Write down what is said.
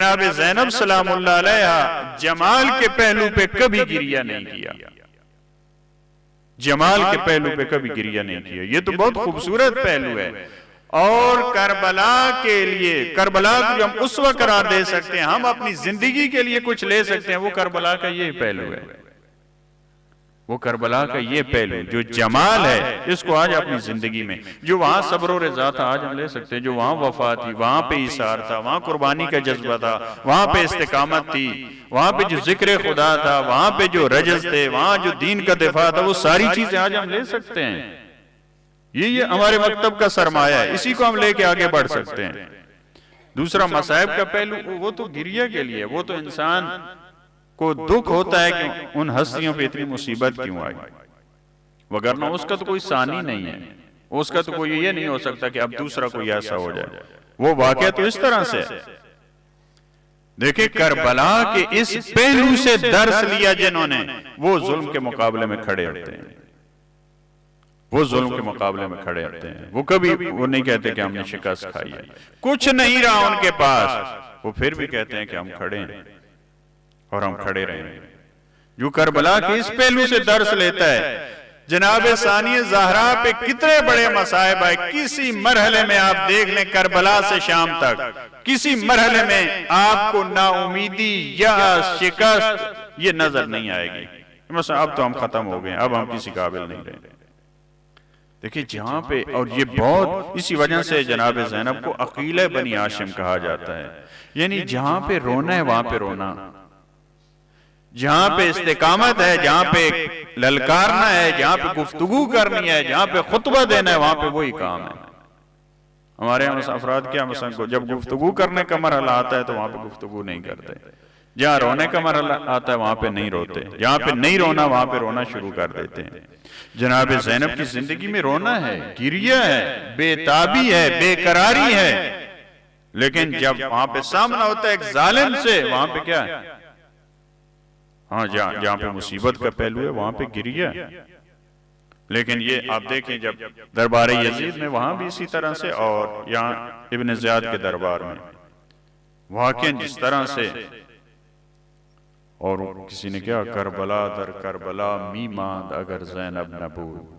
जनाब ज़ैनब सलामुल्लाह अलैहा जमाल के पहलू पे कभी गिरिया नहीं किया, जमाल के पहलू पे कभी गिरिया नहीं किया। ये तो बहुत खूबसूरत पहलू है। और करबला के लिए, करबला को जो हम उसवा करार दे सकते हैं, हम अपनी जिंदगी के लिए कुछ ले सकते हैं, वो करबला का ये पहलू है, वो करबला का ये पहलू जो जमाल है, इसको आज अपनी जिंदगी में, जो वहां सब्र और रिज़ा था आज हम ले सकते हैं, जो वहां वफा थी, वहां पे ईसार था, वहां कुर्बानी का जज्बा था, वहां पे इस्तिकामत थी, वहां पे जो जिक्र खुदा था, वहां पे जो रजस थे, वहां जो दीन का दिफा था, वो सारी चीजें आज हम ले सकते हैं। ये हमारे मकतब का सरमाया है, इसी को हम लेके आगे बढ़ सकते हैं। दूसरा मसाइब का पहलू, वो तो गिरिया के लिए, वो तो इंसान को दुख होता है कि उन हस्तियों पे इतनी मुसीबत क्यों आई, वगरना उसका तो कोई सानी नहीं है, उसका तो कोई ये नहीं हो सकता कि अब दूसरा कोई ऐसा हो जाए। वो वाकया तो इस तरह से देखिए, करबला के इस पहलू से दर्स लिया जिन्होंने, वो जुल्म के मुकाबले में खड़े होते हैं, वो जुल्म के मुकाबले में खड़े होते हैं। वो कभी वो नहीं कहते कि हमने शिकस्त खाई है, कुछ नहीं रहा उनके पास, वो फिर भी कहते हैं कि हम खड़े हैं और हम खड़े रहेंगे। जो करबला के इस पहलू से दर्स लेता है, जनाब सानिया ज़हरा पे कितने बड़े मसाइब आए। किसी मरहले में आप देख लें, करबला से शाम तक किसी मरहले में आपको नाउमीदी या शिकस्त ये नजर नहीं आएगी। मतलब अब तो हम खत्म हो गए, अब हम किसी काबिल नहीं रहे। देखिए जहां पे, और ये बहुत इसी वजह से जनाब ज़ैनब को अकील बनी हाशिम कहा जाता है, यानी जहां पे रोना है वहां पे रोना, जहां पे इस्तिकामत है, जहां पे ललकारना है, जहां पे गुफ्तगू करनी है, जहां पे खुतबा देना है, वहां पे वही काम है। हमारे यहाँ अफराद क्या मसलन को जब गुफ्तगू करने का मरहला आता है तो वहां पे गुफ्तगू नहीं करते, जहां रोने का मरहला आता है वहां पे नहीं रोते, जहां पे नहीं रोना वहां पे रोना शुरू कर देते हैं। जनाब ज़ैनब की जिंदगी में रोना है, गिरिया है, बेताबी है, बेकरारी है, लेकिन जब वहां पे सामना होता है एक जालिम से, वहां पे क्या है, हाँ जहां पे मुसीबत का पहलू है वहां पे गिरिया। लेकिन ये आप देखें जब दरबार यजीद में, वहां भी इसी तरह से, और यहाँ इब्न ज़ियाद के दरबार में वाक़ई जिस तरह से, और किसी ने क्या, करबला दर करबला मी मांद अगर ज़ैनब न बूद,